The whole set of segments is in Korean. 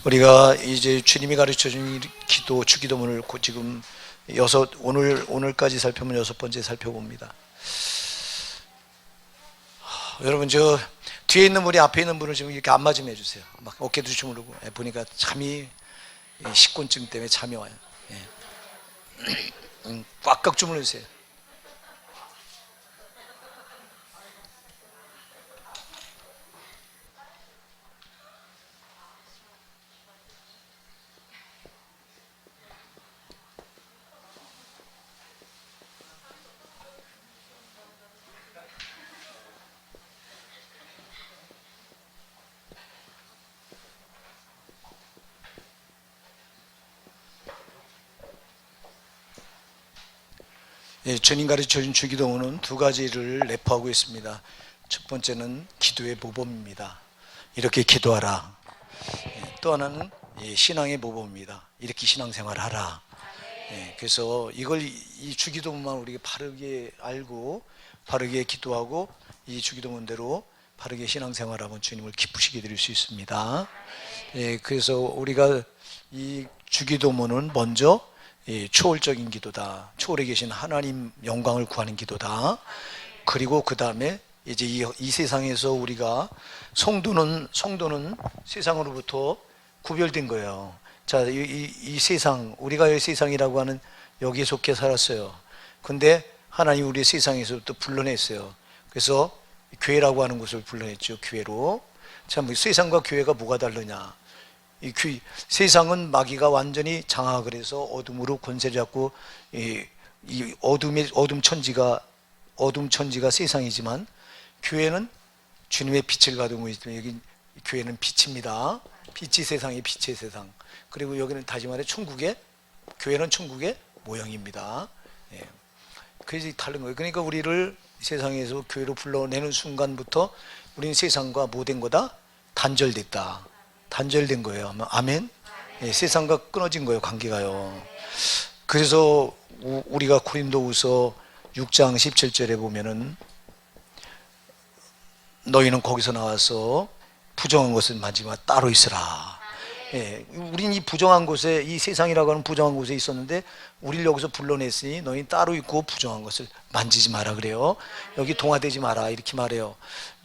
우리가 이제 주님이 가르쳐 준 기도, 주기도문을 지금 오늘까지 살펴보면 6번째 살펴봅니다. 여러분, 저 뒤에 있는 분이 앞에 있는 분을 지금 이렇게 안마 좀 해주세요. 막 어깨도 주무르고. 보니까 잠이, 식곤증 때문에 잠이 와요. 꽉꽉 주무르세요. 주님 가르쳐준 주기도문은 두 가지를 내포하고 있습니다. 첫 번째는 기도의 모범입니다. 이렇게 기도하라. 또 하나는 신앙의 모범입니다. 이렇게 신앙생활을 하라. 그래서 이 주기도문만 우리가 바르게 알고 바르게 기도하고 이 주기도문대로 바르게 신앙생활하면 주님을 기쁘시게 드릴 수 있습니다. 그래서 우리가 이 주기도문은 먼저 초월적인 기도다. 초월에 계신 하나님 영광을 구하는 기도다. 그리고 그 다음에 이제 이 세상에서 우리가 성도는 세상으로부터 구별된 거예요. 자, 이 세상, 우리가 이 세상이라고 하는 여기에 속해 살았어요. 근데 하나님 우리 세상에서부터 불러냈어요. 그래서 교회라고 하는 곳을 불러냈죠. 교회로. 참, 세상과 교회가 뭐가 다르냐? 세상은 마귀가 완전히 장악을 해서 어둠으로 권세를 잡고 이 어둠 천지가 세상이지만 교회는 주님의 빛을 가지고 있기 때문에 여기 교회는 빛입니다. 빛이 세상의 빛의 세상. 그리고 여기는 다시 말해 교회는 천국의 모형입니다. 그래서 다른 거예요. 그러니까 우리를 세상에서 교회로 불러내는 순간부터 우리는 세상과 뭐 된 거다? 단절된 거예요. 아멘? 세상과 끊어진 거예요. 관계가요. 그래서 우리가 고린도후서 6장 17절에 보면은 너희는 거기서 나와서 부정한 것을 만지지 마. 따로 있으라. 우린 이 부정한 곳에, 이 세상이라고 하는 부정한 곳에 있었는데 우리를 여기서 불러냈으니 너희 따로 있고 부정한 것을 만지지 마라 그래요. 여기 동화되지 마라 이렇게 말해요.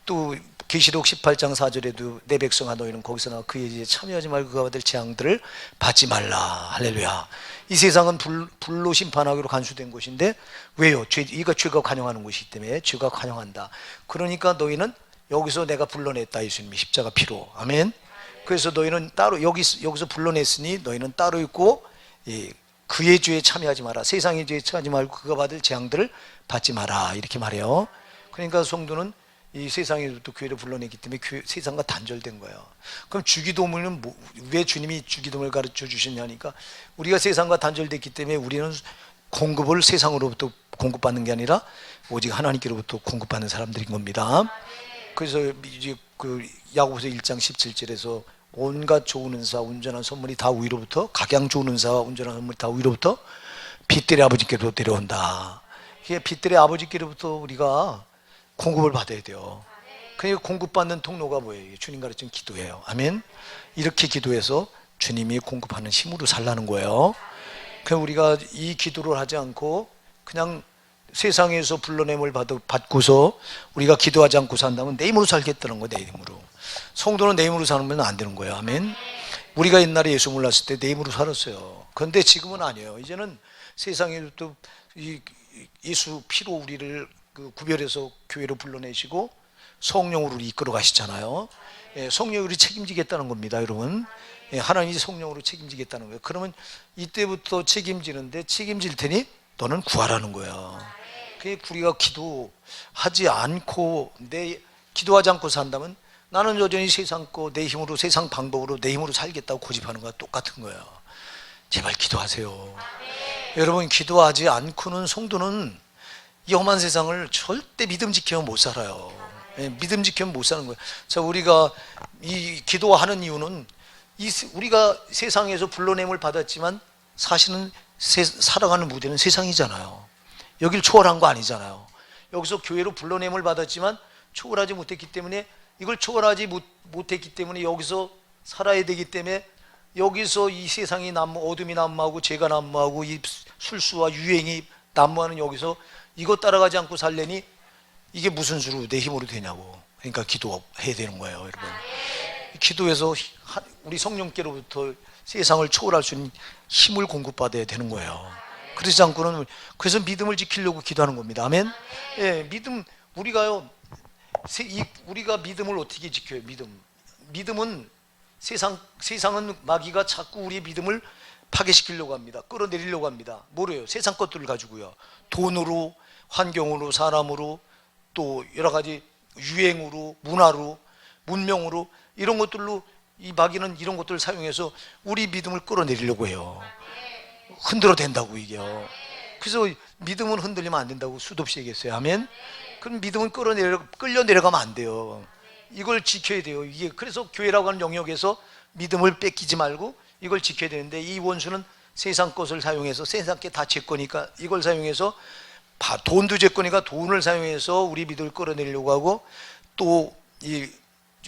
또 계시록 18장 4절에도 내 백성아 너희는 거기서 나와 그의 일에 참여하지 말고 그가 받을 재앙들을 받지 말라. 할렐루야. 이 세상은 불로 심판하기로 간수된 곳인데 왜요? 이가 죄가 관영하는 곳이기 때문에 죄가 관영한다. 그러니까 너희는 여기서 내가 불러냈다. 예수님이 십자가 피로. 아멘. 그래서 너희는 따로 여기서 불러냈으니 너희는 따로 있고 그의 죄에 참여하지 마라. 세상의 죄에 참여하지 말고 그가 받을 재앙들을 받지 마라. 이렇게 말해요. 그러니까 성도는 이 세상에도 교회를 불러내기 때문에 세상과 단절된 거예요. 그럼 주기도문은 왜 주님이 주기도문을 가르쳐 주셨냐니까 우리가 세상과 단절됐기 때문에 우리는 공급을 세상으로부터 공급받는 게 아니라 오직 하나님께로부터 공급받는 사람들인 겁니다. 그래서 이제 그 야고보서 1장 17절에서 온갖 좋은 은사, 온전한 선물이 다 위로부터, 각양 좋은 은사와 온전한 선물이 다 위로부터 빛들의 아버지께로 데려온다. 이게 빛들의 아버지께로부터 우리가 공급을 받아야 돼요. 그러니까 공급받는 통로가 뭐예요? 주님 가르친 기도예요. 아멘. 이렇게 기도해서 주님이 공급하는 힘으로 살라는 거예요. 그러니까 우리가 이 기도를 하지 않고 그냥 세상에서 불러냄을 받고서 우리가 기도하지 않고 산다면 내 힘으로 살겠다는 거예요. 내 힘으로. 성도는 내 힘으로 사는 안 되는 거예요. 아멘. 우리가 옛날에 예수 몰랐을 때 내 힘으로 살았어요. 그런데 지금은 아니에요. 이제는 세상에도 예수 피로 우리를 구별해서 교회로 불러내시고 성령으로 이끌어 가시잖아요. 성령이 우리 책임지겠다는 겁니다, 여러분. 하나님이 성령으로 책임지겠다는 거예요. 그러면 이때부터 책임지는데 책임질 테니 너는 구하라는 거예요. 우리가 기도하지 않고 기도하지 않고 산다면 나는 여전히 세상 거 내 힘으로 세상 방법으로 내 힘으로 살겠다고 고집하는 거와 똑같은 거예요. 제발 기도하세요. 여러분, 기도하지 않고는 성도는 이 험한 세상을 절대 믿음직하면 못 살아요. 믿음직하면 못 사는 거예요. 자, 우리가 이 기도하는 이유는 우리가 세상에서 불러냄을 받았지만 사실은 살아가는 무대는 세상이잖아요. 여길 초월한 거 아니잖아요. 여기서 교회로 불러냄을 받았지만 초월하지 못했기 때문에 이걸 초월하지 못했기 때문에 여기서 살아야 되기 때문에 여기서 이 세상이 어둠이 난무하고 죄가 난무하고 이 술수와 유행이 난무하는 여기서 이거 따라가지 않고 살려니 이게 무슨 수로 내 힘으로 되냐고. 그러니까 기도해야 되는 거예요, 여러분. 기도해서 우리 성령께로부터 세상을 초월할 수 있는 힘을 공급받아야 되는 거예요. 그러지 않고는, 그래서 믿음을 지키려고 기도하는 겁니다. 아멘. 예, 믿음, 우리가 믿음을 어떻게 지켜요? 믿음은 세상은 마귀가 자꾸 우리의 믿음을 파괴시키려고 합니다. 끌어내리려고 합니다. 뭐래요? 세상 것들을 가지고요. 돈으로, 환경으로, 사람으로, 또 여러 가지 유행으로, 문화로, 문명으로, 이런 것들로 이 마귀는 이런 것들을 사용해서 우리 믿음을 끌어내리려고 해요. 흔들어 댄다고 이게요. 그래서 믿음은 흔들리면 안 된다고 수도 없이 얘기했어요. 아멘. 그럼 믿음은 끌려 내려가면 안 돼요. 이걸 지켜야 돼요. 이게 그래서 교회라고 하는 영역에서 믿음을 뺏기지 말고 이걸 지켜야 되는데, 이 원수는 세상 것을 사용해서, 세상 게 다 제 거니까 이걸 사용해서, 돈도 제 거니까 돈을 사용해서 우리 믿음을 끌어내리려고 하고, 또 이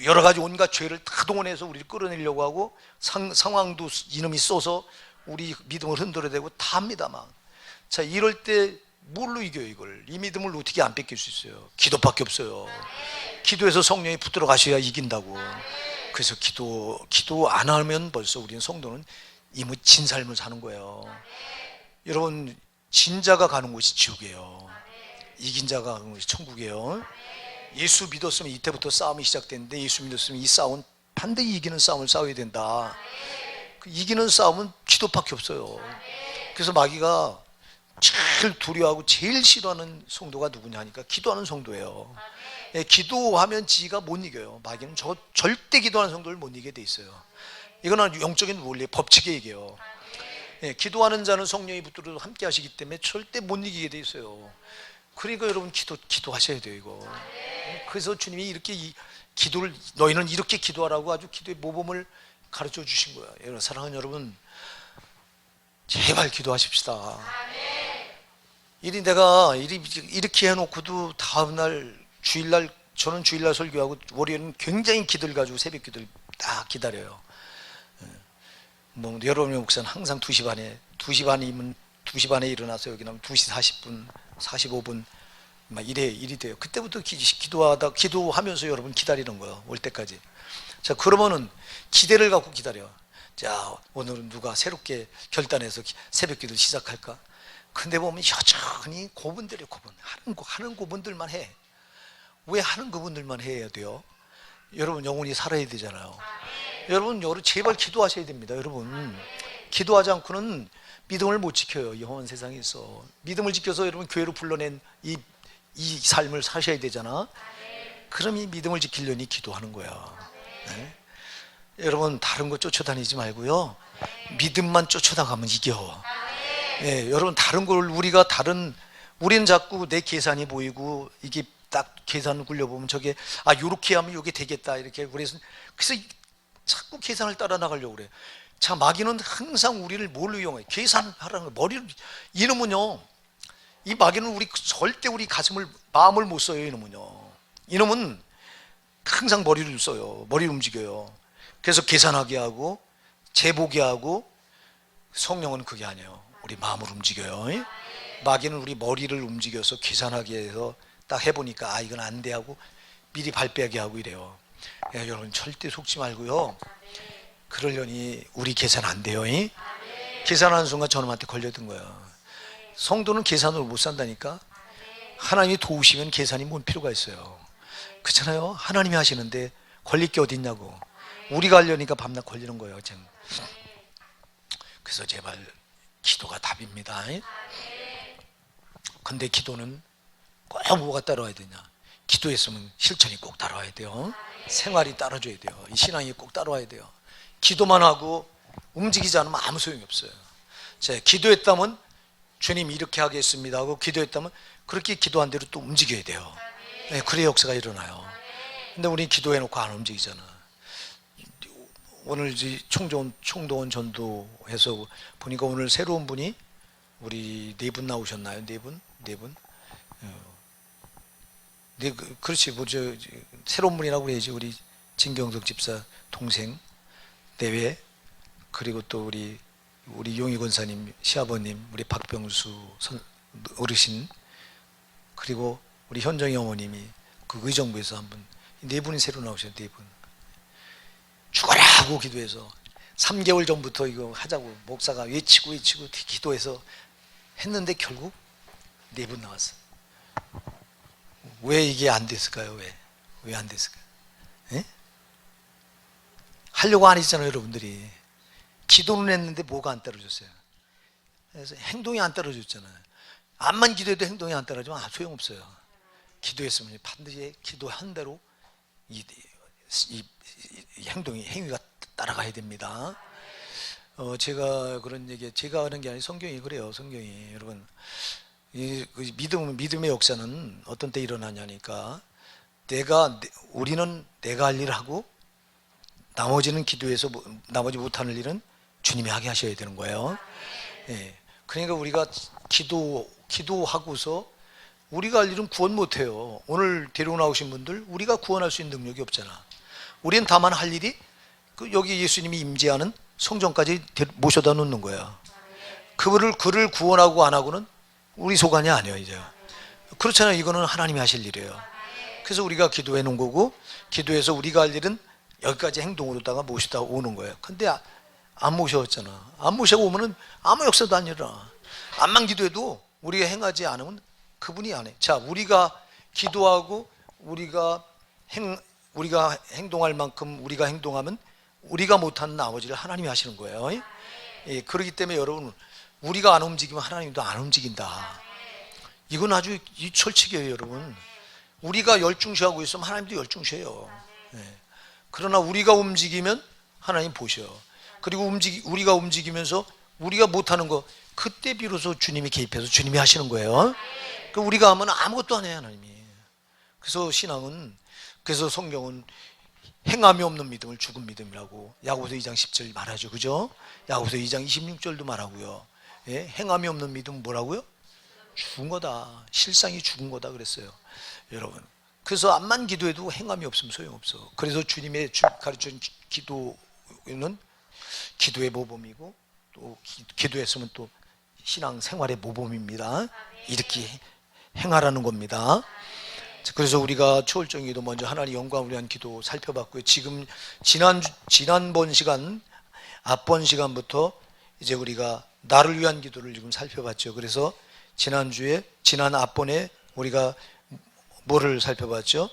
여러 가지 온갖 죄를 다 동원해서 우리를 끌어내리려고 하고, 상황도 이놈이 써서 우리 믿음을 흔들어대고 다 합니다. 막. 자, 이럴 때 뭘로 이겨요? 이걸, 이 믿음을 어떻게 안 뺏길 수 있어요? 기도밖에 없어요. 기도해서 성령이 붙들어 가셔야 이긴다고. 그래서 기도 안 하면 벌써 우리는 성도는 이미 진 삶을 사는 거예요. 여러분, 진 자가 가는 곳이 지옥이에요. 이긴 자가 가는 곳이 천국이에요. 예수 믿었으면 이때부터 싸움이 시작됐는데, 예수 믿었으면 이 싸움은 반드시 이기는 싸움을 싸워야 된다. 이기는 싸움은 기도밖에 없어요. 그래서 마귀가 제일 두려워하고 제일 싫어하는 성도가 누구냐 하니까 기도하는 성도예요. 예, 기도하면 지가 못 이겨요. 마귀는 절대 기도하는 성도를 못 이기게 돼 있어요. 이거는 영적인 원리, 법칙의 얘기예요. 예, 기도하는 자는 성령이 붙들어 함께 하시기 때문에 절대 못 이기게 돼 있어요. 그러니까 여러분 기도하셔야 돼요, 이거. 그래서 주님이 이렇게 너희는 이렇게 기도하라고 아주 기도의 모범을 가르쳐 주신 거예요. 여러분, 사랑하는 여러분, 제발 기도하십시다. 내가 이렇게 해놓고도 다음날 주일날, 저는 주일날 설교하고 월요일은 굉장히 기도를 가지고 새벽 기도를 딱 기다려요. 여러분의 목사는 항상 2시 반이면 2시 반에 일어나서 여기 나면 2시 40분, 45분 막 일이 돼요. 그때부터 기도하면서 여러분 기다리는 거예요. 올 때까지. 자, 그러면은 기대를 갖고 기다려. 자, 오늘은 누가 새롭게 결단해서 새벽 기도를 시작할까? 근데 보면 여전히 고분들이에요. 하는 고분들만 해. 왜 하는 그분들만 해야 돼요? 여러분, 영혼이 살아야 되잖아요. 여러분 제발 기도하셔야 됩니다. 여러분, 기도하지 않고는 믿음을 못 지켜요. 이 험한 세상에서 믿음을 지켜서 여러분 교회로 불러낸 이 삶을 사셔야 되잖아. 그럼 이 믿음을 지키려니 기도하는 거야. 네? 여러분, 다른 거 쫓아다니지 말고요, 믿음만 쫓아나가면 이겨. 네, 여러분, 다른 걸 우리는 자꾸 내 계산이 보이고, 이게 딱 계산을 굴려보면 저게 요렇게 하면 이게 되겠다, 이렇게. 그래서 자꾸 계산을 따라 나가려고 그래. 자, 마귀는 항상 우리를 뭘로 이용해? 계산하라는 거. 머리를, 이놈은요, 이 마귀는 절대 우리 마음을 못 써요. 이놈은 항상 머리를 써요. 머리를 움직여요. 그래서 계산하게 하고 재보게 하고, 성령은 그게 아니에요. 우리 마음을 움직여요. 마귀는 우리 머리를 움직여서 계산하게 해서 딱 해보니까 이건 안 돼 하고 미리 발빼게 하고 이래요. 여러분, 절대 속지 말고요, 그러려니 우리 계산 안 돼요. 계산하는 순간 저놈한테 걸려든 거예요. 성도는 계산으로 못 산다니까. 하나님이 도우시면 계산이 뭔 필요가 있어요. 그렇잖아요. 하나님이 하시는데 걸릴 게 어디 있냐고. 우리가 하려니까 밤낮 걸리는 거예요. 그래서 제발 기도가 답입니다. 근데 기도는 꼭 뭐가 따라와야 되냐? 기도했으면 실천이 꼭 따라와야 돼요. 생활이 따라줘야 돼요. 이 신앙이 꼭 따라와야 돼요. 기도만 하고 움직이지 않으면 아무 소용이 없어요. 자, 기도했다면 주님 이렇게 하겠습니다 하고 기도했다면 그렇게 기도한 대로 또 움직여야 돼요. 네, 그래야 역사가 일어나요. 근데 우리 기도해놓고 안 움직이잖아. 오늘 총동원 전도해서 보니까 오늘 새로운 분이 우리 4분 나오셨나요? 4분? 네, 그렇지. 새로운 분이라고 그래야지. 우리 진경석 집사 동생 내외 그리고 또 우리 용희 권사님 시아버님, 우리 박병수 어르신, 그리고 우리 현정이 어머님이 그 의정부에서 한 분, 네 분이 새로 나오셨어요. 네 분. 죽어라 하고 기도해서 3개월 전부터 이거 하자고 목사가 외치고 기도해서 했는데 결국 네 분 나왔어요. 왜 이게 안 됐을까요? 왜 안 됐을까요? 예? 하려고 안 했잖아요, 여러분들이. 기도는 했는데 뭐가 안 떨어졌어요? 그래서 행동이 안 떨어졌잖아요. 암만 기도해도 행동이 안 떨어지면 소용없어요. 기도했으면 반드시 기도한 대로 이 행위가 따라가야 됩니다. 제가 그런 얘기, 제가 하는 게 아니라 성경이 그래요. 성경이. 여러분, 믿음의 역사는 어떤 때 일어나냐니까, 우리는 내가 할 일을 하고 나머지는 기도해서 나머지 못하는 일은 주님이 하게 하셔야 되는 거예요. 예. 그러니까 우리가 기도하고서 우리가 할 일은 구원 못해요. 오늘 데리고 나오신 분들 우리가 구원할 수 있는 능력이 없잖아. 우리는 다만 할 일이 여기 예수님이 임재하는 성전까지 모셔다 놓는 거야. 그를 구원하고 안 하고는 우리 소관이 아니에요. 이제 그렇잖아요. 이거는 하나님이 하실 일이에요. 그래서 우리가 기도해 놓은 거고, 기도해서 우리가 할 일은 여기까지 행동으로다가 모시다 오는 거예요. 근데 안 모셔왔잖아. 안 모셔고 오면은 아무 역사도 안 일어나. 암만 기도해도 우리가 행하지 않으면 그분이 안 해. 자, 우리가 기도하고 우리가 행동할 만큼 우리가 행동하면 우리가 못하는 나머지를 하나님이 하시는 거예요. 예, 그렇기 때문에 여러분, 우리가 안 움직이면 하나님도 안 움직인다. 이건 아주 철칙이에요, 여러분. 우리가 열중시하고 있으면 하나님도 열중시해요. 예. 그러나 우리가 움직이면 하나님 보셔. 그리고 우리가 움직이면서 우리가 못하는 거, 그때 비로소 주님이 개입해서 주님이 하시는 거예요. 우리가 하면 아무것도 안 해요, 하나님이. 그래서 그래서 성경은 행함이 없는 믿음을 죽은 믿음이라고 야고보서 2장 10절 말하죠. 그죠? 야고보서 2장 26절도 말하고요. 예? 행함이 없는 믿음은 뭐라고요? 죽은 거다. 실상이 죽은 거다 그랬어요, 여러분. 그래서 암만 기도해도 행함이 없으면 소용없어. 그래서 주님의 가르쳐준 기도는 기도의 모범이고, 또 기도했으면 또 신앙생활의 모범입니다. 이렇게 행하라는 겁니다. 그래서 우리가 초월적 기도, 먼저 하나님 영광을 위한 기도 살펴봤고요. 지금 지난번 시간, 앞번 시간부터 이제 우리가 나를 위한 기도를 지금 살펴봤죠. 그래서 지난 앞번에 우리가 뭐를 살펴봤죠?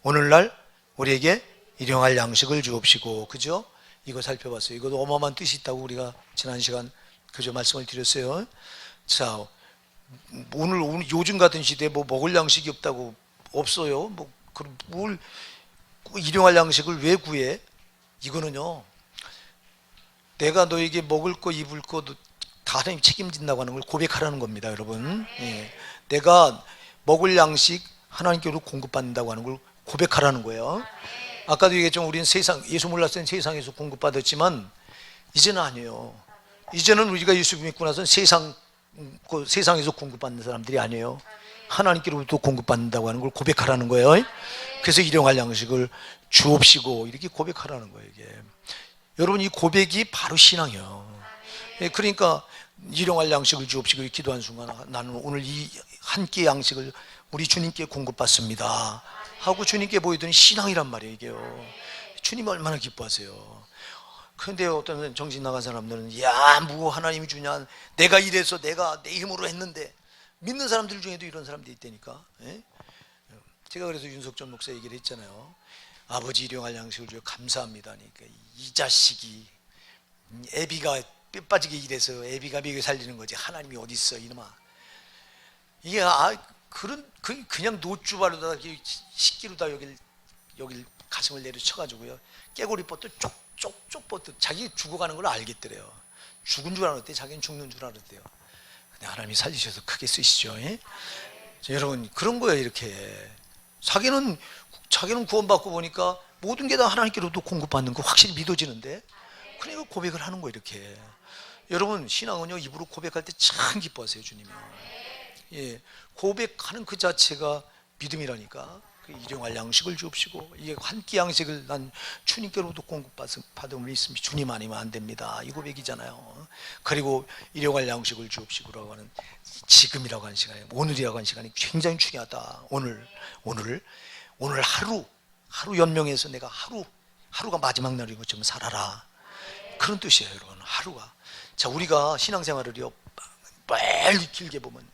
오늘날 우리에게 일용할 양식을 주옵시고, 그죠? 이거 살펴봤어요. 이것도 어마어마한 뜻이 있다고 우리가 지난 시간 그저 말씀을 드렸어요. 자, 오늘 요즘 같은 시대에 뭐 먹을 양식이 없어요. 뭘 일용할 양식을 왜 구해? 이거는요, 내가 너에게 먹을 거 입을 거 다 하나님 책임진다고 하는 걸 고백하라는 겁니다, 여러분. 예. 내가 먹을 양식 하나님께로 공급받는다고 하는 걸 고백하라는 거예요. 아까도 얘기했지만 우리는 예수 몰랐을 땐 세상에서 공급받았지만 이제는 아니에요. 이제는 우리가 예수 믿고 나서는 세상에서 공급받는 사람들이 아니에요. 하나님께로부터 공급받는다고 하는 걸 고백하라는 거예요. 그래서 일용할 양식을 주옵시고, 이렇게 고백하라는 거예요, 이게. 여러분, 이 고백이 바로 신앙이에요. 그러니까 일용할 양식을 주옵시고 기도한 순간, 나는 오늘 이 한 끼의 양식을 우리 주님께 공급받습니다 하고 주님께 보이더니 신앙이란 말이에요, 이게요. 주님 얼마나 기뻐하세요. 그런데 어떤 정신 나간 사람들은, 야, 뭐 하나님이 주냐, 내가 이래서 내가 내 힘으로 했는데. 믿는 사람들 중에도 이런 사람들이 있다니까. 예? 제가 그래서 윤석전 목사 얘기를 했잖아요. 아버지 일용할 양식을 주여 감사합니다. 그러니까 이 자식이 애비가 뼈 빠지게 일해서 애비가 먹여 살리는 거지, 하나님이 어디 있어 이놈아. 이게 그냥 노주발로다가 식기로다 여길 가슴을 내려쳐가지고요, 깨고리 뻗듯 쪽쪽쪽 뻗듯 자기 죽어가는 걸 알겠더래요. 죽은 줄 알았대요. 자기는 죽는 줄 알았대요. 근데 하나님이 살리셔서 크게 쓰시죠. 예? 여러분, 그런 거예요. 이렇게 자기는 구원받고 보니까 모든 게 다 하나님께로부터 공급받는 거 확실히 믿어지는데, 그러니까 고백을 하는 거예요, 이렇게. 여러분, 신앙은요, 입으로 고백할 때 참 기뻐하세요, 주님이. 예, 고백하는 그 자체가 믿음이라니까. 그 일용할 양식을 주옵시고, 이게 한 끼 양식을 난 주님께로부터 공급받음을 있으면 주님 아니면 안 됩니다, 이 고백이잖아요. 그리고 일용할 양식을 주옵시고라고 하는 지금이라고 하는 시간이, 오늘이라고 하는 시간이 굉장히 중요하다. 오늘 하루 연명해서 내가 하루가 마지막 날인 것처럼 살아라, 그런 뜻이에요 여러분. 하루가, 자, 우리가 신앙생활을요 매일 길게 보면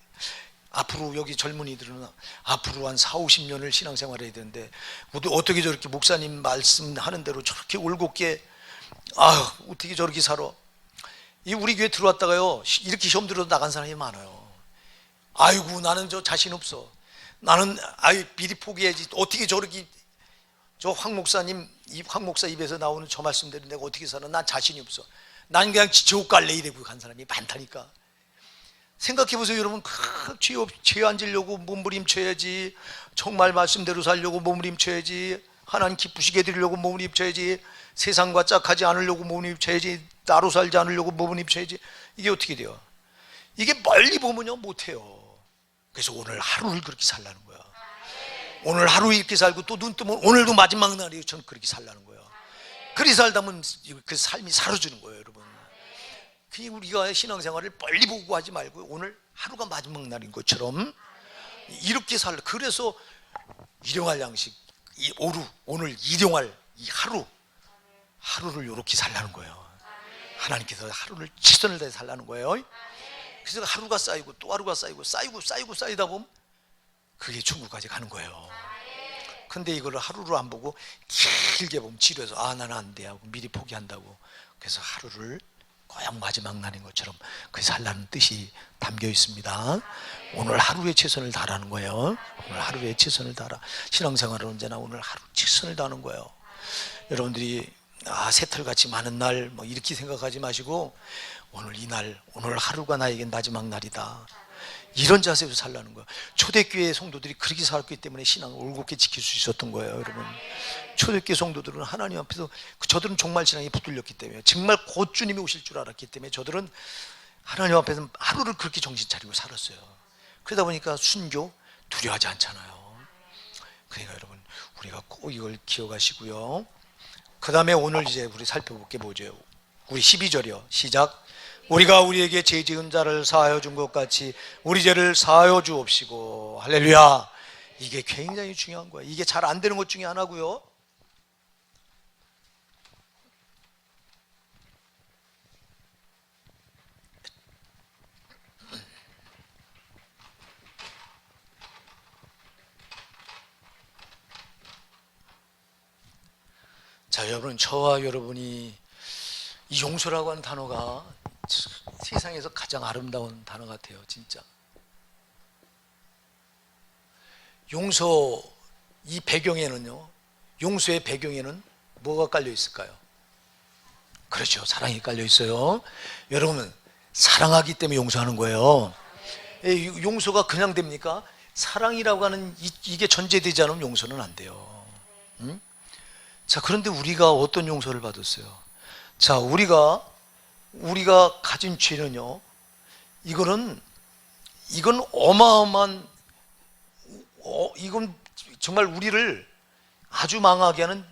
앞으로 여기 젊은이들은 앞으로 한 4, 50년을 신앙생활을 해야 되는데 어떻게 저렇게 목사님 말씀하는 대로 저렇게 올곧게, 어떻게 저렇게 살아. 이 우리 교회 들어왔다가요 이렇게 시험 들어서 나간 사람이 많아요. 아이고 나는 저 자신 없어, 나는 미리 포기해야지, 어떻게 저렇게, 저 황 목사님, 황 목사 입에서 나오는 저 말씀대로 내가 어떻게 살아, 난 자신이 없어, 난 그냥 지옥 갈래, 이래고 간 사람이 많다니까. 생각해보세요 여러분. 죄 안 지려고 몸부림쳐야지, 정말 말씀대로 살려고 몸부림쳐야지, 하나님 기쁘시게 드리려고 몸부림쳐야지, 세상과 짝하지 않으려고 몸부림쳐야지, 나로 살지 않으려고 몸부림쳐야지. 이게 어떻게 돼요? 이게 멀리 보면요 못해요. 그래서 오늘 하루를 그렇게 살라는 거야. 오늘 하루 이렇게 살고 또 눈 뜨면 오늘도 마지막 날이에요, 저는 그렇게 살라는 거예요. 그렇게 살다 보면 그 삶이 사라지는 거예요 여러분. 우리가 신앙생활을 빨리 보고 하지 말고 오늘 하루가 마지막 날인 것처럼 이렇게 살라. 그래서 일용할 양식, 오늘 일용할 이 하루를 이렇게 살라는 거예요. 하나님께서 하루를 최선을 다해 살라는 거예요. 그래서 하루가 쌓이고 또 하루가 쌓이고 쌓이다 보면 그게 천국까지 가는 거예요. 근데 이거를 하루로 안 보고 길게 보면 지루해서 나는 안 돼 하고 미리 포기한다고. 그래서 하루를 고향 마지막 날인 것처럼 그 살라는 뜻이 담겨 있습니다. 오늘 하루에 최선을 다하라는 거예요. 오늘 하루에 최선을 다하라. 신앙생활은 언제나 오늘 하루 최선을 다하는 거예요. 여러분들이 새털같이 많은 날 뭐 이렇게 생각하지 마시고 오늘 하루가 나에겐 마지막 날이다, 이런 자세로 살라는 거예요. 초대교회 성도들이 그렇게 살았기 때문에 신앙을 올곧게 지킬 수 있었던 거예요 여러분. 초대교회 성도들은 하나님 앞에서 저들은 정말 신앙이 붙들렸기 때문에, 정말 곧 주님이 오실 줄 알았기 때문에 저들은 하나님 앞에서 하루를 그렇게 정신 차리고 살았어요. 그러다 보니까 순교, 두려워하지 않잖아요. 그러니까 여러분 우리가 꼭 이걸 기억하시고요. 그 다음에 오늘 이제 우리 살펴볼 게 뭐죠? 우리 12절이요 시작. 우리가 우리에게 죄 지은 자를 사하여 준 것 같이 우리 죄를 사하여 주옵시고. 할렐루야. 이게 굉장히 중요한 거예요. 이게 잘 안 되는 것 중에 하나고요. 자, 여러분, 저와 여러분이 이 용서라고 하는 단어가 세상에서 가장 아름다운 단어 같아요, 진짜. 용서, 이 배경에는요, 용서의 배경에는 뭐가 깔려 있을까요? 그렇죠, 사랑이 깔려 있어요. 여러분, 사랑하기 때문에 용서하는 거예요. 용서가 그냥 됩니까? 사랑이라고 하는 이게 전제되지 않으면 용서는 안 돼요. 응? 자, 그런데 우리가 어떤 용서를 받았어요? 자, 우리가 가진 죄는요, 이건 어마어마한, 이건 정말 우리를 아주 망하게 하는,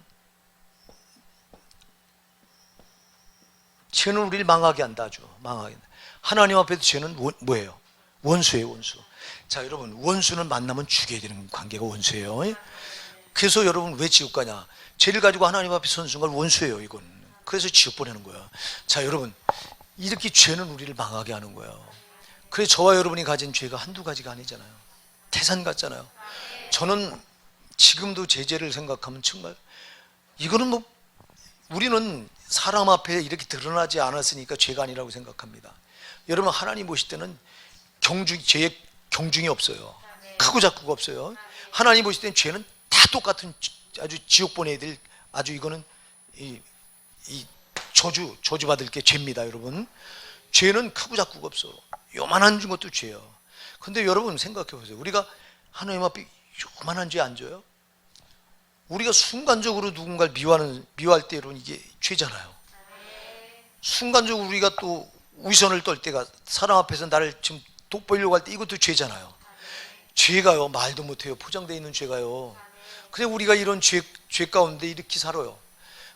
죄는 우리를 망하게 한다, 아주 망하게 한다. 하나님 앞에서 죄는 뭐예요? 원수예요, 원수. 자, 여러분, 원수는 만나면 죽여야 되는 관계가 원수예요. 그래서 여러분 왜 지옥 가냐? 죄를 가지고 하나님 앞에 선 순간 원수예요, 이건. 그래서 지옥 보내는 거야. 자, 여러분, 이렇게 죄는 우리를 망하게 하는 거예요. 그래서 저와 여러분이 가진 죄가 한두 가지가 아니잖아요. 태산 같잖아요. 저는 지금도 제 죄를 생각하면 정말 이거는 뭐 우리는 사람 앞에 이렇게 드러나지 않았으니까 죄가 아니라고 생각합니다. 여러분, 하나님 보실 때는 죄의 경중이 없어요. 크고 작고가 없어요. 하나님 보실 때는 죄는 다 똑같은 아주 지옥 보내야 될, 아주 이거는 이 저주받을 게 죄입니다, 여러분. 죄는 크고 작고가 없어. 요만한 것도 죄예요. 근데 여러분 생각해 보세요. 우리가 하나님 앞에 요만한 죄 안 져요? 우리가 순간적으로 누군가를 미워할 때로는 이게 죄잖아요. 순간적으로 우리가 또 위선을 떨 때가, 사람 앞에서 나를 지금 돋보이려고 할 때 이것도 죄잖아요. 죄가요, 말도 못해요. 포장되어 있는 죄가요. 근데 우리가 이런 죄 가운데 이렇게 살아요.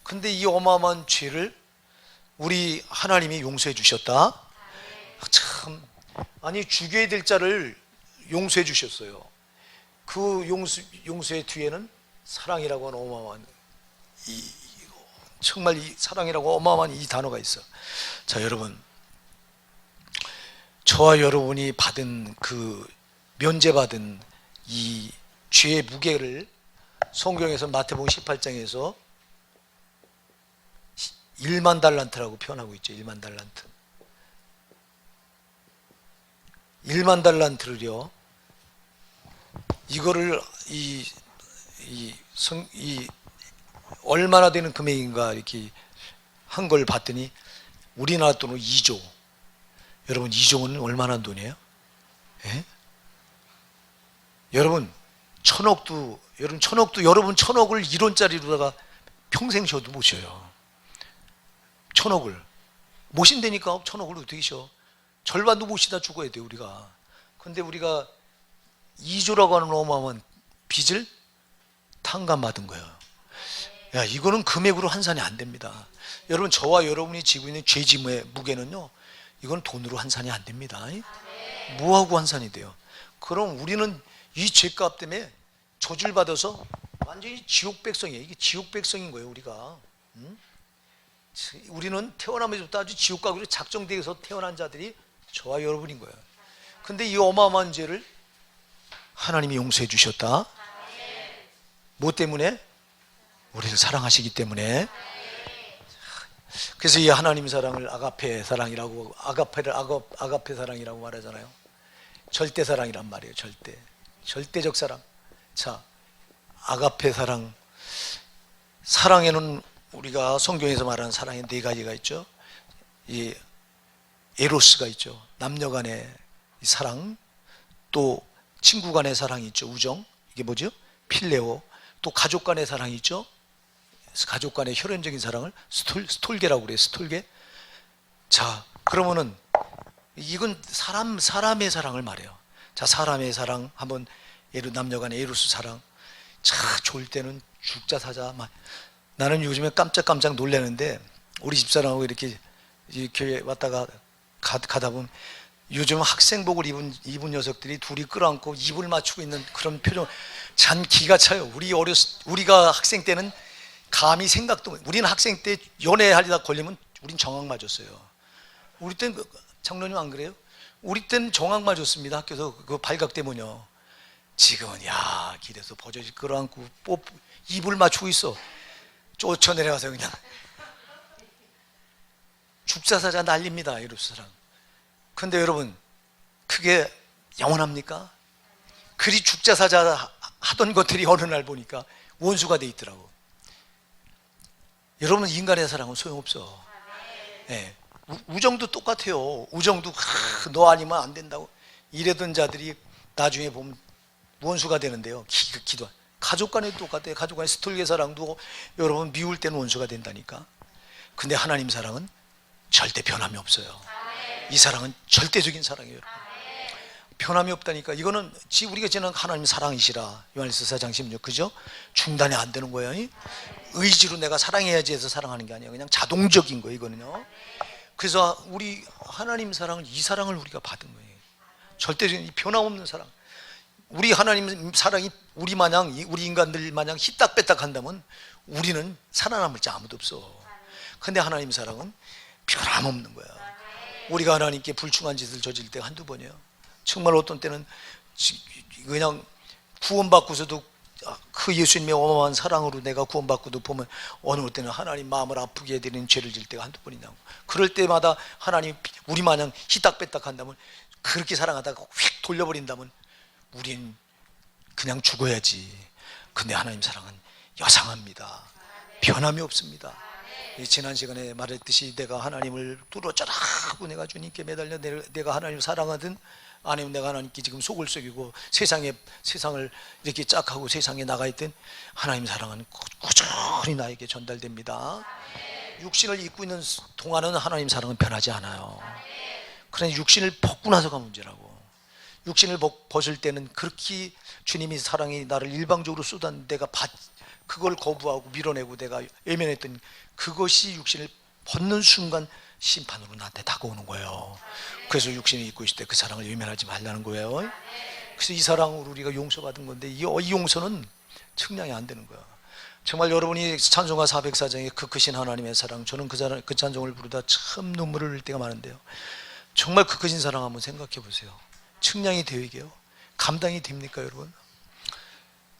근데 이 어마어마한 죄를 우리 하나님이 용서해 주셨다. 참, 아니 죽여야 될 자를 용서해 주셨어요. 그 용서의 뒤에는 사랑이라고 하는 어마어마한 정말 이 사랑이라고 어마어마한 이 단어가 있어. 자, 여러분, 저와 여러분이 받은 그 면제받은 이 죄의 무게를 성경에서 마태복음 18장에서 1만 달란트라고 표현하고 있죠. 1만 달란트. 1만 달란트를요. 이거를 얼마나 되는 금액인가 이렇게 한 걸 봤더니 우리나라 돈으로 2조. 여러분 2조는 얼마나 돈이에요? 예? 여러분 천억도 여러분 1,000억을 1원짜리로다가 평생 쉬어도 못 쉬어요. 1,000억을 못 쉰다니까. 1,000억을 어떻게 쉬어? 절반도 못 쉬다 죽어야 돼 우리가. 근데 우리가 2조라고 하는 어마어마한 빚을 탕감받은 거예요. 야, 이거는 금액으로 환산이 안 됩니다. 여러분 저와 여러분이 지고 있는 죄 짐의 무게는요, 이건 돈으로 환산이 안 됩니다. 뭐하고 환산이 돼요? 그럼 우리는 이 죄값 때문에 저주받아서 완전히 지옥 백성이에요. 이게 지옥 백성인 거예요 우리가. 우리는 태어나면서부터 아주 지옥가기로 작정되어서 태어난 자들이 저와 여러분인 거예요. 근데 이 어마어마한 죄를 하나님이 용서해 주셨다. 뭐 때문에? 우리를 사랑하시기 때문에. 그래서 이 하나님 사랑을 아가페 사랑이라고, 아가페 사랑이라고 말하잖아요. 절대 사랑이란 말이에요. 절대적 사랑. 자, 아가페 사랑. 사랑에는 우리가 성경에서 말하는 사랑에 네 가지가 있죠. 이 에로스가 있죠. 남녀 간의 사랑. 또 친구 간의 사랑이 있죠. 우정. 이게 뭐죠? 필레오. 또 가족 간의 사랑이 있죠. 가족 간의 혈연적인 사랑을 스톨게라고 그래요. 스톨게. 자, 그러면은 이건 사람의 사랑을 말해요. 자, 사람의 사랑 한번 남녀 간의 에로스 사랑. 자, 좋을 때는 죽자 사자. 나는 요즘에 깜짝 놀라는데 우리 집사람하고 이렇게 교회 왔다가 가다 보면 요즘 학생복을 입은 녀석들이 둘이 끌어안고 입을 맞추고 있는 그런 표정, 잔 기가 차요. 우리가 학생 때는 감히 생각도, 우리는 학생 때 연애하려다 걸리면 우린 정학 맞았어요. 우리 때는 장로님 안 그래요? 우리 때는 정학 맞았습니다. 학교에서 그 발각 때문에요. 지금은 야, 길에서 버젓이 끌어안고 입을 맞추고 있어. 쫓아내려가서 그냥 죽사사자 난립니다. 이로스 사랑. 근데 여러분, 그게 영원합니까? 그리 죽자사자 하던 것들이 어느 날 보니까 원수가 돼 있더라고. 여러분, 인간의 사랑은 소용없어. 네. 우정도 똑같아요. 우정도 너 아니면 안 된다고 이래던 자들이 나중에 보면 원수가 되는데요. 기도. 가족 간에도 똑같아요. 가족 간의 스톨게 사랑도 여러분 미울 때는 원수가 된다니까. 근데 하나님 사랑은 절대 변함이 없어요. 이 사랑은 절대적인 사랑이에요. 변함이 없다니까. 이거는 우리가 지난 하나님 사랑이시라. 요한일서 4장 16, 그죠? 중단이 안 되는 거예요. 의지로 내가 사랑해야지 해서 사랑하는 게 아니에요. 그냥 자동적인 거예요, 이거는요. 그래서 우리 하나님 사랑을, 이 사랑을 우리가 받은 거예요. 절대적인 변함없는 사랑. 우리 하나님 사랑이 우리 인간들 마냥 희딱배딱 한다면 우리는 살아남을 자 아무도 없어. 근데 하나님 사랑은 변함없는 거야. 우리가 하나님께 불충한 짓을 저질 때 한두 번이에요. 정말 어떤 때는 그냥 구원받고서도 그 예수님의 어마어마한 사랑으로 내가 구원받고도 보면 어느 때는 하나님 마음을 아프게 해드리는 죄를 질 때가 한두 번이냐고. 그럴 때마다 하나님 우리 마냥 희딱배딱 한다면, 그렇게 사랑하다가 휙 돌려버린다면 우린 그냥 죽어야지. 근데 하나님 사랑은 여상합니다. 변함이 없습니다. 지난 시간에 말했듯이 내가 하나님을 뚫어져라 하고 내가 주님께 매달려 내가 하나님을 사랑하든, 아니면 내가 하나님께 지금 속을 썩이고 세상을 이렇게 짝하고 세상에 나가 있든, 하나님 사랑은 꾸준히 나에게 전달됩니다. 육신을 입고 있는 동안은 하나님 사랑은 변하지 않아요. 그러나 육신을 벗고 나서가 문제라고. 육신을 벗을 때는 그렇게 주님이 사랑이 나를 일방적으로 쏟았는데 내가 그걸 거부하고 밀어내고 내가 외면했던 그것이 육신을 벗는 순간 심판으로 나한테 다가오는 거예요. 그래서 육신이 입고 있을 때 그 사랑을 외면하지 말라는 거예요. 그래서 이 사랑으로 우리가 용서받은 건데 이 용서는 측량이 안 되는 거야. 정말 여러분이 찬송가 404장에 그 크신 하나님의 사랑, 저는 그 찬송을 부르다 참 눈물을 흘릴 때가 많은데요. 정말 그 크신 사랑 한번 생각해 보세요. 측량이 되게요? 감당이 됩니까, 여러분?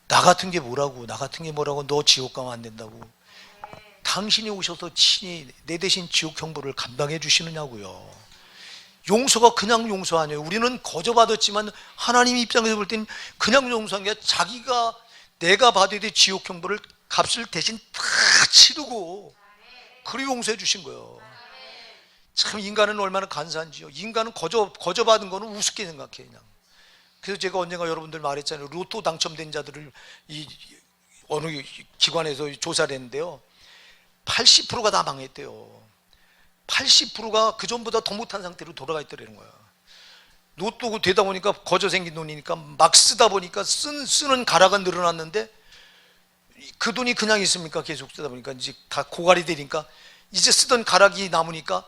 나 같은 게 뭐라고, 너 지옥 가면 안 된다고. 당신이 오셔서 친히 내 대신 지옥 형벌을 감당해 주시느냐고요. 용서가 그냥 용서 아니에요. 우리는 거저받았지만 하나님 입장에서 볼 때는 그냥 용서한 게 자기가 내가 받아야 될 지옥 형벌을 값을 대신 다 치르고 그리고 용서해 주신 거예요. 참 인간은 얼마나 간사한지요. 인간은 거저받은 거는 우습게 생각해 그냥. 그래서 제가 언젠가 여러분들 말했잖아요. 로또 당첨된 자들을 어느 기관에서 조사를 했는데요. 80%가 다 망했대요. 80%가 그 전보다 더 못한 상태로 돌아가 있더라는 거야. 로또 되다 보니까 거저 생긴 돈이니까 막 쓰다 보니까 쓰는 가락은 늘어났는데 그 돈이 그냥 있습니까? 계속 쓰다 보니까 이제 다 고갈이 되니까 이제 쓰던 가락이 남으니까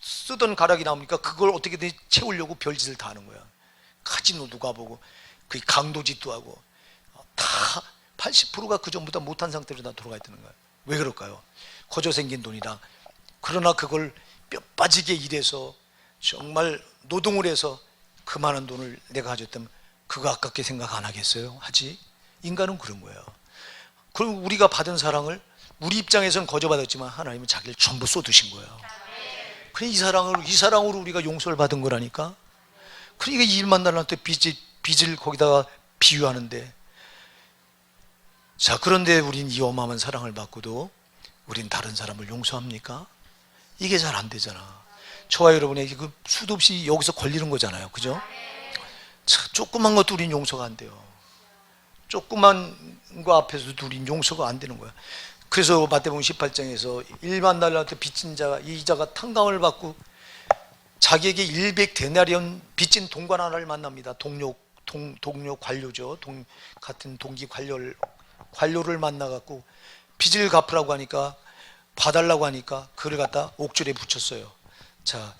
쓰던 가락이 남으니까 그걸 어떻게든 채우려고 별짓을 다 하는 거야. 카지노도 가보고 그 강도짓도 하고 다 80%가 그 전보다 못한 상태로 다 돌아가 있다는 거야. 왜 그럴까요? 거저 생긴 돈이다. 그러나 그걸 뼈 빠지게 일해서 정말 노동을 해서 그 많은 돈을 내가 가졌다면 그거 아깝게 생각 안 하겠어요? 하지? 인간은 그런 거예요. 그럼 우리가 받은 사랑을 우리 입장에서는 거저받았지만 하나님은 자기를 전부 쏟으신 거예요. 그래 이 사랑으로 우리가 용서를 받은 거라니까. 그러니까 이 일만 달란트 빚을 거기다가 비유하는데, 자 그런데 우린 이 어마어마한 사랑을 받고도 우린 다른 사람을 용서합니까? 이게 잘 안 되잖아. 저와 여러분의 그 수도 없이 여기서 걸리는 거잖아요. 그죠? 자, 조그만 것도 우린 용서가 안 돼요. 조그만 거 앞에서도 우린 용서가 안 되는 거야. 그래서 마태복음 18장에서 1만 달란트 빚진 자가 이자가 탕감을 받고 자기에게 100데나리온 빚진 동관 하나를 만납니다. 동료 관료죠. 같은 동기 관료를 만나갖고 빚을 갚으라고 하니까 봐달라고 하니까 그를 갖다 옥졸에 붙였어요. 자,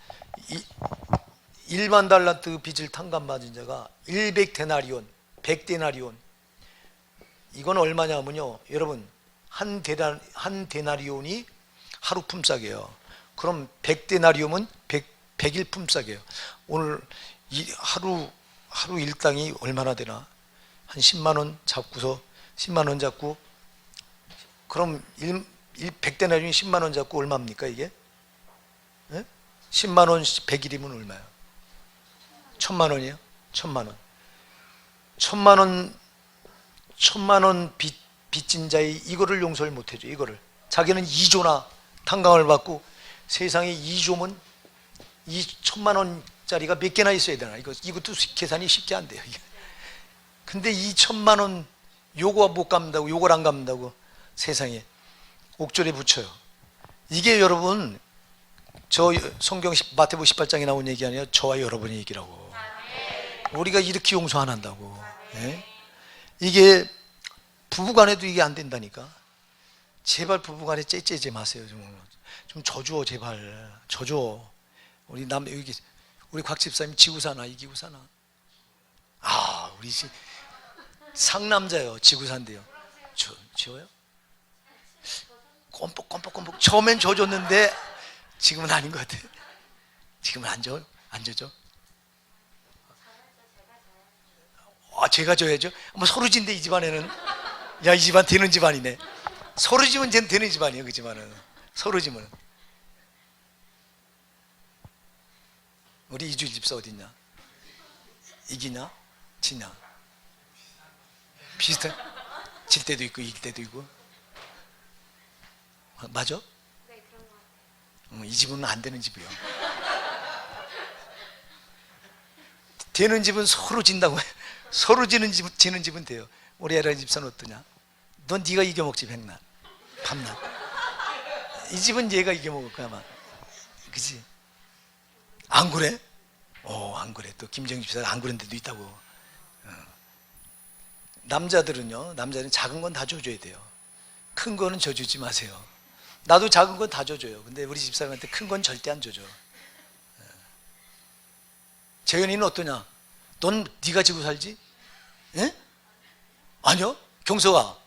1만 달란트 빚을 탕감받은 자가 100데나리온, 100데나리온. 이건 얼마냐면요, 여러분 한 데나리온이 하루 품삯이에요. 그럼 100데나리온은 100일 품삯이에요. 오늘 하루 일당이 얼마나 되나? 한 10만 원 잡고서 10만 원 잡고 그럼 100데나리온이 10만 원 잡고 얼마입니까 이게? 네? 10만 원 100일이면 얼마예요? 1000만 원이에요? 1000만 원. 1000만 원 빚진 자의 이거를 용서를 못 해줘. 이거를 자기는 2조나 탕감을 받고 세상에 2조면 이 1000만 원짜리가 몇 개나 있어야 되나? 이것도 계산이 쉽게 안 돼요. 근데 2천만 원 요거 못 갚는다고, 요걸 안 갚는다고 세상에 옥졸에 붙여요. 이게 여러분 저 성경 마태복음 18장에 나온 얘기 아니에요. 저와 여러분의 얘기라고. 우리가 이렇게 용서 안 한다고. 네? 이게 부부간에도 이게 안 된다니까. 제발 부부간에 째째지 마세요. 좀 져줘 제발. 져줘. 우리 우리 곽 집사님 지구 사나 이기고 사나? 아 우리 상남자요. 지구 산대요. 지워요? 껌뻑 처음엔 져줬는데 지금은 아닌 것 같아. 지금은 안 져요? 안 져줘? 제가 져야죠. 뭐 서로 진데 이 집안에는. 야, 이 집안 되는 집안이네. 서로 지면 되는 집안이에요. 그 집안은 서로 지면. 우리 이주일 집사 어딨냐? 이기냐? 지냐? 비슷해? 질 때도 있고 이길 때도 있고. 맞아? 네, 그런 것 같아요. 이 집은 안 되는 집이요. 되는 집은 서로 진다고 해. 서로 지는 집은 돼요. 우리 애랑 집사는 어떠냐? 넌 네가 이겨먹지 백날 밤낮. 이 집은 얘가 이겨먹을 거야 아마. 그치? 안 그래? 안 그래. 또 김정희 집사가 안 그런 데도 있다고. 남자들은 작은 건 다 줘줘야 돼요. 큰 거는 줘주지 마세요. 나도 작은 건 다 줘줘요. 근데 우리 집사람한테 큰 건 절대 안 줘줘. 재현이는 어떠냐? 넌 네가 지고 살지? 예? 아니요? 경서가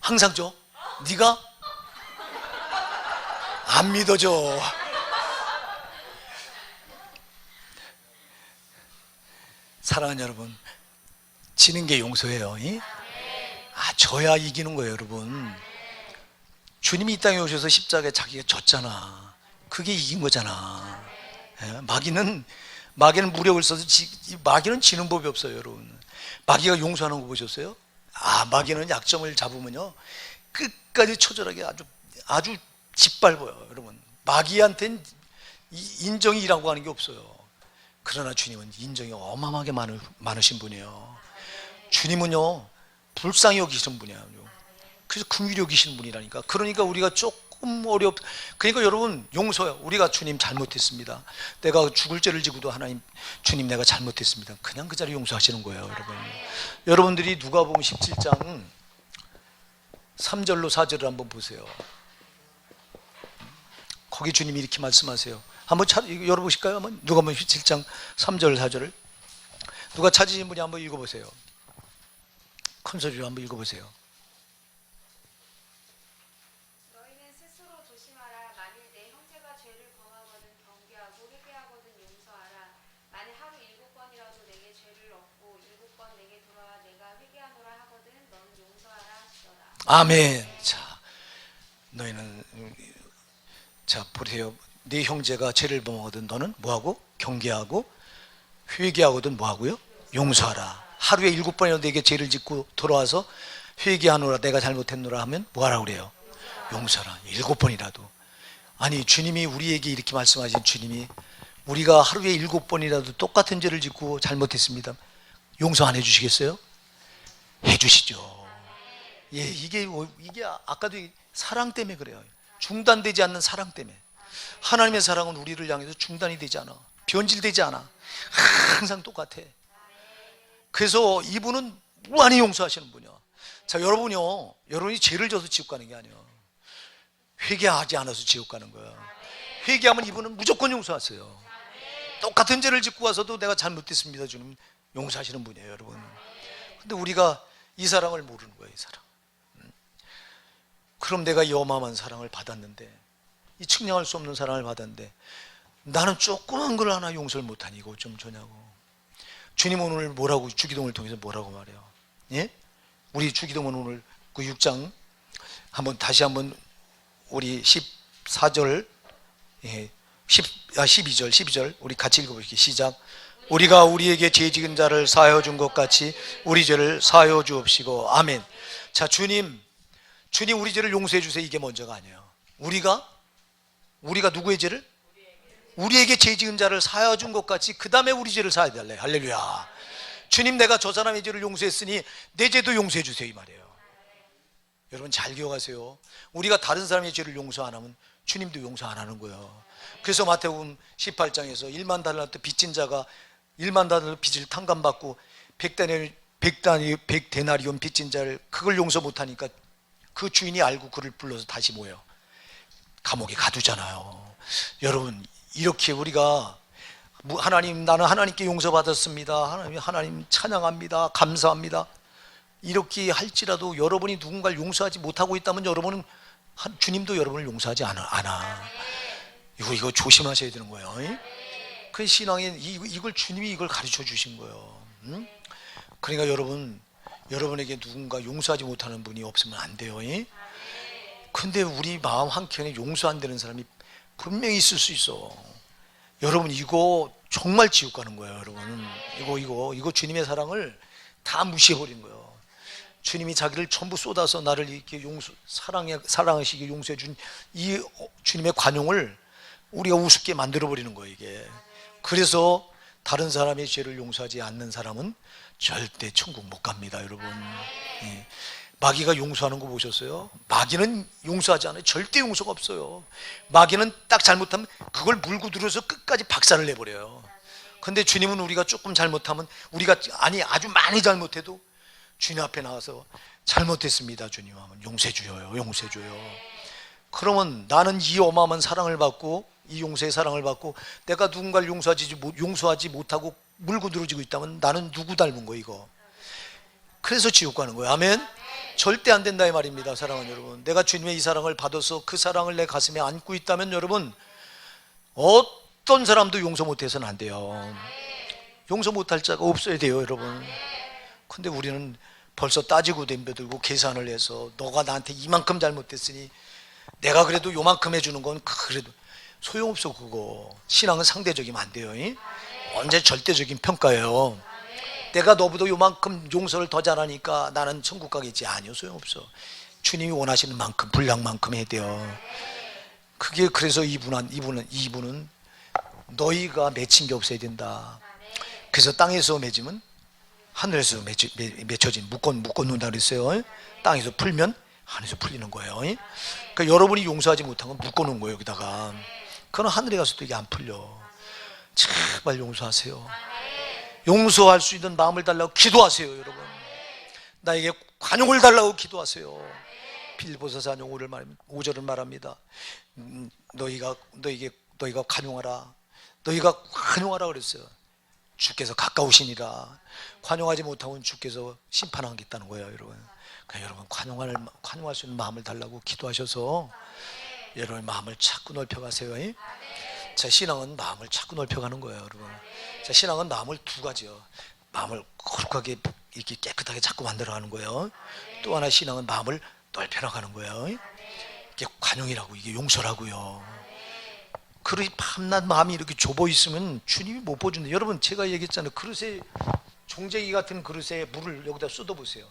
항상 줘? 네가? 안 믿어져. 사랑하는 여러분, 지는 게 용서예요. 져야 이기는 거예요, 여러분. 주님이 이 땅에 오셔서 십자가에 자기가 졌잖아. 그게 이긴 거잖아. 마귀는 무력을 써서 마귀는 지는 법이 없어요, 여러분. 마귀가 용서하는 거 보셨어요? 마귀는 약점을 잡으면요 끝까지 처절하게 아주 짓밟아요, 여러분. 마귀한테는 인정이라고 하는 게 없어요. 그러나 주님은 인정이 어마어마하게 많으신 분이에요. 주님은요 불쌍히 여기시는 분이에요. 그래서 긍휼히 여기시는 분이라니까. 그러니까 우리가 조금 그러니까 여러분 용서요. 우리가 주님 잘못했습니다. 내가 죽을 죄를 지고도 하나님 주님 내가 잘못했습니다. 그냥 그 자리 용서하시는 거예요, 여러분. 여러분들이 누가복음 17장 3절로 4절을 한번 보세요. 거기 주님이 이렇게 말씀하세요. 한번 열어보실까요? 한번 누가복음 17장 3절 4절을 누가 찾으신 분이 한번 읽어보세요. 큰 소리로 한번 읽어보세요. 너희는 스스로 조심하라. 만일 내 형제가 죄를 범하거든 경계하고 회개하거든 용서하라. 만일 하루 7번이라도 내게 죄를 얻고 7번 내게 돌아와 내가 회개하노라 하거든 너는 용서하라 하시더라. 아멘. 자 보세요. 네 형제가 죄를 범하거든 너는 뭐하고? 경계하고 회개하거든 뭐하고요? 용서하라. 하루에 7번이라도 내게 죄를 짓고 돌아와서 회개하노라 내가 잘못했노라 하면 뭐하라고 그래요? 용서하라. 7번이라도. 아니 주님이 우리에게 이렇게 말씀하신 주님이 우리가 하루에 7번이라도 똑같은 죄를 짓고 잘못했습니다. 용서 안 해주시겠어요? 해주시죠. 이게 아까도 사랑 때문에 그래요. 중단되지 않는 사랑 때문에. 하나님의 사랑은 우리를 향해서 중단이 되지 않아. 변질되지 않아. 항상 똑같아. 그래서 이분은 무한히 용서하시는 분이야. 자, 여러분이 죄를 져서 지옥 가는 게 아니야. 회개하지 않아서 지옥 가는 거야. 회개하면 이분은 무조건 용서하세요. 똑같은 죄를 짓고 와서도 내가 잘못했습니다. 주님 용서하시는 분이에요, 여러분. 근데 우리가 이 사랑을 모르는 거예요, 이 사랑. 그럼 내가 이 어마어마한 사랑을 받았는데, 이 측량할 수 없는 사랑을 받았는데 나는 조그만 걸 하나 용서를 못하니 이거 좀 저냐고. 주님 오늘 뭐라고 주기도문을 통해서 뭐라고 말해요? 예? 우리 주기도문 오늘 그 6장 다시 한번 우리 14절 12절 우리 같이 읽어볼게요. 시작. 우리가 우리에게 죄 지은 자를 사하여 준 것 같이 우리 죄를 사하여 주옵시고. 아멘. 자, 주님 우리 죄를 용서해 주세요. 이게 먼저가 아니에요. 우리가 누구의 죄를? 우리에게 죄 지은 자를 사하여 준 것 같이 그 다음에 우리 죄를 사하여 달래. 할렐루야. 주님 내가 저 사람의 죄를 용서했으니 내 죄도 용서해 주세요, 이 말이에요. 여러분 잘 기억하세요. 우리가 다른 사람의 죄를 용서 안 하면 주님도 용서 안 하는 거예요. 그래서 마태복음 18장에서 1만 달란트 빚진 자가 1만 달란트 빚을 탕감받고 100데나리온 빚진 자를 그걸 용서 못하니까 그 주인이 알고 그를 불러서 다시 모여 감옥에 가두잖아요. 여러분 이렇게 우리가 하나님 나는 하나님께 용서받았습니다. 하나님 찬양합니다. 감사합니다. 이렇게 할지라도 여러분이 누군가를 용서하지 못하고 있다면 여러분은 주님도 여러분을 용서하지 않아. 이거 조심하셔야 되는 거예요. 그 신앙에 이걸 주님이 이걸 가르쳐 주신 거예요. 그러니까 여러분에게 누군가 용서하지 못하는 분이 없으면 안 돼요. 근데 우리 마음 한켠에 용서 안 되는 사람이 분명히 있을 수 있어. 여러분 이거 정말 지옥 가는 거예요. 여러분 이거 주님의 사랑을 다 무시해버린 거예요. 주님이 자기를 전부 쏟아서 나를 이렇게 사랑하시게 용서해 준 이 주님의 관용을 우리가 우습게 만들어버리는 거예요, 이게. 그래서 다른 사람의 죄를 용서하지 않는 사람은 절대 천국 못 갑니다, 여러분. 마귀가 용서하는 거 보셨어요? 마귀는 용서하지 않아요. 절대 용서가 없어요. 마귀는 딱 잘못하면 그걸 물고 들어서 끝까지 박살을 내버려요. 근데 주님은 우리가 조금 잘못하면, 우리가 아주 많이 잘못해도 주님 앞에 나와서 잘못했습니다 주님 하면 용서해 줘요. 용서해 줘요. 그러면 나는 이 어마어마한 사랑을 받고, 이 용서의 사랑을 받고, 내가 누군가를 용서하지 못하고 물고 늘어지고 있다면 나는 누구 닮은 거 이거? 그래서 지옥 가는 거예요. 아멘. 절대 안 된다 이 말입니다. 사랑하는 여러분, 내가 주님의 이 사랑을 받아서 그 사랑을 내 가슴에 안고 있다면 여러분, 어떤 사람도 용서 못해서는 안 돼요. 용서 못할 자가 없어야 돼요 여러분. 근데 우리는 벌써 따지고 덤벼들고 계산을 해서, 너가 나한테 이만큼 잘못했으니 내가 그래도 요만큼 해주는 건 그래도 소용없어. 그거 신앙은 상대적이면 안 돼요. 언제 절대적인 평가예요. 내가 너보다 요만큼 용서를 더 잘하니까 나는 천국 가겠지. 아니요, 소용없어. 주님이 원하시는 만큼, 분량만큼 해야 돼요. 그게 그래서 이분은 너희가 맺힌 게 없어야 된다. 그래서 땅에서 맺으면 하늘에서 맺혀진, 묶어놓는다 그랬어요. 땅에서 풀면 하늘에서 풀리는 거예요. 그러니까 여러분이 용서하지 못한 건 묶어놓은 거예요 여기다가. 그건 하늘에 가서도 이게 안 풀려. 제발 용서하세요. 용서할 수 있는 마음을 달라고 기도하세요 여러분. 나에게 관용을 달라고 기도하세요. 빌보서 4장 5절을 말합니다. 너희가 관용하라. 너희가 관용하라 그랬어요. 주께서 가까우시니라. 관용하지 못하면 주께서 심판하겠다는 거예요 여러분. 그러니까 여러분 관용할 수 있는 마음을 달라고 기도하셔서 여러분의 마음을 자꾸 넓혀가세요. 자, 신앙은 마음을 자꾸 넓혀가는 거예요 여러분. 자, 신앙은 마음을 두 가지요. 마음을 거룩하게 이렇게 깨끗하게 자꾸 만들어가는 거예요. 또 하나 신앙은 마음을 넓혀나가는 거예요. 이게 관용이라고, 이게 용서라고요. 그릇이 밤낮 마음이 이렇게 좁아 있으면 주님이 못 보여준다. 여러분 제가 얘기했잖아요. 그릇에, 종재기 같은 그릇에 물을 여기다 쏟아 보세요.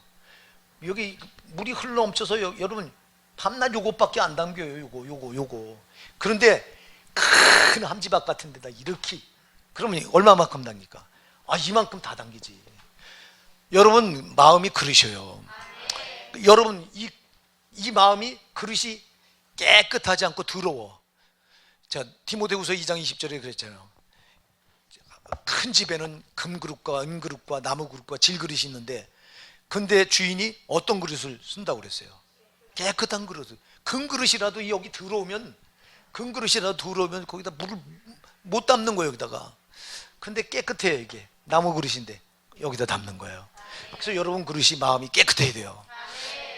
여기 물이 흘러 넘쳐서 여러분 밤낮 요것밖에 안 담겨요. 요거. 그런데 큰 함지박 같은 데다 이렇게, 그러면 얼마만큼 담깁니까? 이만큼 다 담기지. 여러분 마음이 그릇이에요. 여러분 이 마음이, 그릇이 깨끗하지 않고 더러워. 자, 디모데후서 2장 20절에 그랬잖아요. 큰 집에는 금그릇과 은그릇과 나무그릇과 질그릇이 있는데, 근데 주인이 어떤 그릇을 쓴다고 그랬어요? 깨끗한 그릇을. 금그릇이라도 여기 들어오면, 거기다 물을 못 담는 거예요 여기다가. 근데 깨끗해요. 이게 나무 그릇인데 여기다 담는 거예요. 그래서 여러분 그릇이, 마음이 깨끗해야 돼요.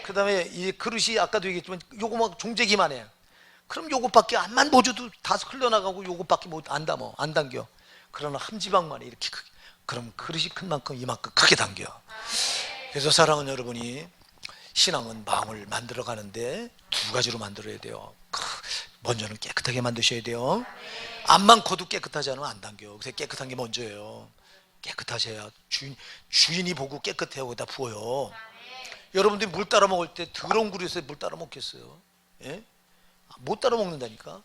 그 다음에 이 그릇이 아까도 얘기했지만 요거만 종재기만 해요. 그럼 요것밖에 안만 보줘도 다 흘러나가고 요것밖에 안 담겨. 그러나 함지박만에 이렇게 크게, 그럼 그릇이 큰 만큼 이만큼 크게 담겨. 그래서 사랑하는 여러분이, 신앙은 마음을 만들어 가는데 두 가지로 만들어야 돼요. 먼저는 깨끗하게 만드셔야 돼요. 안만 커도 깨끗하지 않으면 안 담겨. 그래서 깨끗한 게 먼저예요. 깨끗하셔야 주인이 보고 깨끗해 하고 다 부어요. 여러분들이 물 따라 먹을 때 더러운 그릇에 물 따라 먹겠어요? 예? 못 따라 먹는다니까.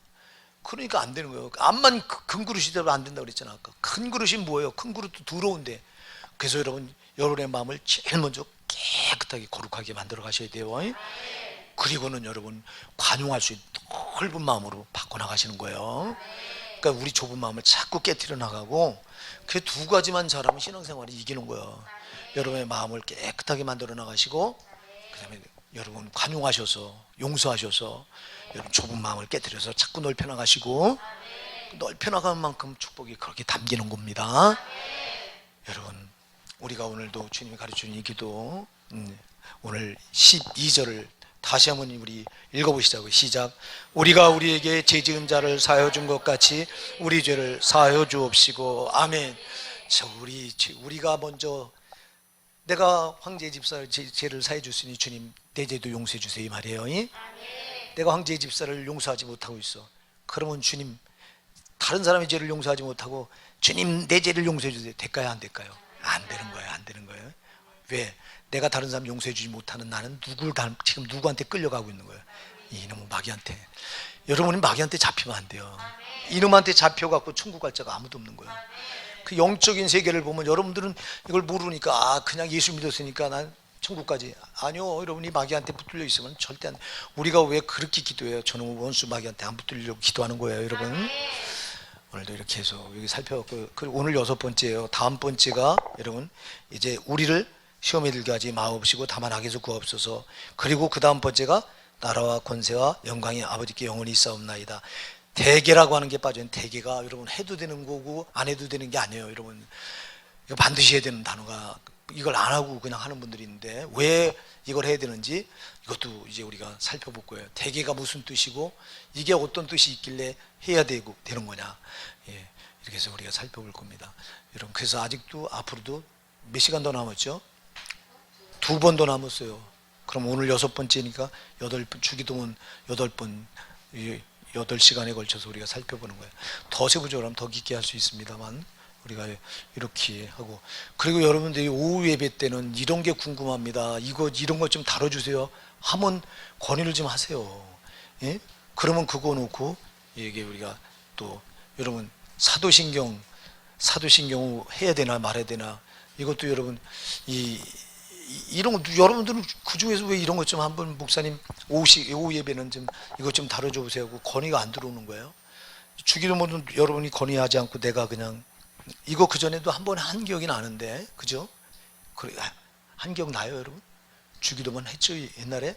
그러니까 안 되는 거예요. 암만 큰 그릇이 되면 안 된다고 그랬잖아. 아까 큰 그릇이 뭐예요? 큰 그릇도 더러운데. 그래서 여러분의 마음을 제일 먼저 깨끗하게 거룩하게 만들어 가셔야 돼요. 그리고는 여러분 관용할 수 있는 넓은 마음으로 바꿔나가시는 거예요. 그러니까 우리 좁은 마음을 자꾸 깨트려 나가고, 그 두 가지만 잘하면 신앙생활이 이기는 거예요. 여러분의 마음을 깨끗하게 만들어 나가시고, 그 다음에 여러분 관용하셔서, 용서하셔서 여러분 좁은 마음을 깨트려서 자꾸 넓혀 나가시고, 넓혀 나가는 만큼 축복이 그렇게 담기는 겁니다. 여러분, 우리가 오늘도 주님이 가르쳐준 이 기도, 오늘 12절을 다시 한번 우리 읽어보시자고요. 시작. 우리가 우리에게 죄 지은 자를 사하여 준 것 같이 우리 죄를 사하여 주옵시고. 아멘. 우리가 먼저, 내가 황제의 집사를 죄를 사해 줬으니 주님 내 죄도 용서해 주세요 이 말이에요. 내가 황제의 집사를 용서하지 못하고 있어. 그러면 주님, 다른 사람의 죄를 용서하지 못하고 주님 내 죄를 용서해 주세요. 될까요 안 될까요? 안 되는 거예요. 안 되는 거예요. 왜? 내가 다른 사람 용서해 주지 못하는 나는 지금 누구한테 끌려가고 있는 거예요? 이놈의 마귀한테. 여러분이 마귀한테 잡히면 안 돼요. 이놈한테 잡혀갖고 천국 갈 자가 아무도 없는 거예요. 그 영적인 세계를 보면 여러분들은 이걸 모르니까 그냥 예수 믿었으니까 난 천국까지. 아니요, 여러분이 마귀한테 붙들려 있으면 절대 안 돼. 우리가 왜 그렇게 기도해요? 저는 원수 마귀한테 안 붙들려고 기도하는 거예요, 여러분. 오늘도 이렇게 해서 여기 살펴봤고, 그리고 오늘 6번째예요. 다음 번째가 여러분 이제 우리를 시험에 들게 하지 마옵시고 다만 악에서 구하옵소서. 그리고 그 다음 번째가 나라와 권세와 영광이 아버지께 영원히 있사옵나이다. 대계라고 하는 게 빠져요. 대계가 여러분 해도 되는 거고 안 해도 되는 게 아니에요, 여러분. 이거 반드시 해야 되는 단어가, 이걸 안 하고 그냥 하는 분들이 있는데 왜 이걸 해야 되는지 이것도 이제 우리가 살펴볼 거예요. 대계가 무슨 뜻이고 이게 어떤 뜻이 있길래 해야 되는 거냐. 예, 이렇게 해서 우리가 살펴볼 겁니다. 여러분, 그래서 아직도 앞으로도 몇 시간 더 남았죠? 2번 더 남았어요. 그럼 오늘 6번째니까 8번, 주기도문 8번, 8시간에 걸쳐서 우리가 살펴보는 거예요. 더 세부적으로 하면 더 깊게 할 수 있습니다만 우리가 이렇게 하고, 그리고 여러분들이 오후 예배 때는 이런 게 궁금합니다. 이런 것 좀 다뤄주세요 하면 건의를 좀 하세요. 예? 그러면 그거 놓고 이게 우리가 또 여러분 사도신경 해야 되나 말아야 되나, 이것도 여러분 이런 거 여러분들은 그 중에서 왜 이런 것 좀 한번 목사님 오후 예배는 좀 이것 좀 다뤄줘 보세요 하고 건의가 안 들어오는 거예요. 주기도문은 여러분이 건의하지 않고 내가 그냥 이거 그전에도 한 번 한 기억이 나는데, 그죠? 그래, 한 기억 나요, 여러분? 주기도문 했죠, 옛날에?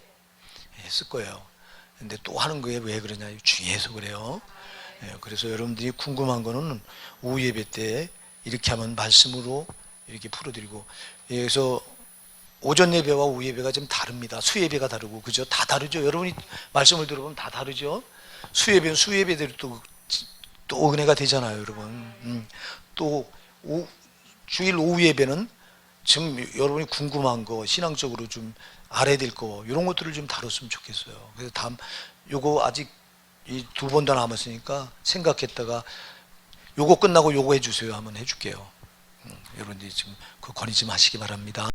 했을 거예요. 근데 또 하는 거에 왜 그러냐, 중요해서 그래요. 예, 그래서 여러분들이 궁금한 거는 오후 예배 때 이렇게 하면 말씀으로 이렇게 풀어드리고, 그래서 오전 예배와 오후 예배가 좀 다릅니다. 수예배가 다르고, 그죠? 다 다르죠? 여러분이 말씀을 들어보면 다 다르죠? 수예배는 수예배대로 또 은혜가 되잖아요, 여러분. 또 주일 오후 예배는 지금 여러분이 궁금한 거, 신앙적으로 좀 알아야 될 거, 이런 것들을 좀 다뤘으면 좋겠어요. 그래서 요거 아직 이 2번 더 남았으니까 생각했다가 요거 끝나고 요거 해주세요 하면 해줄게요. 여러분들이 지금 그 건의 좀 하시기 바랍니다.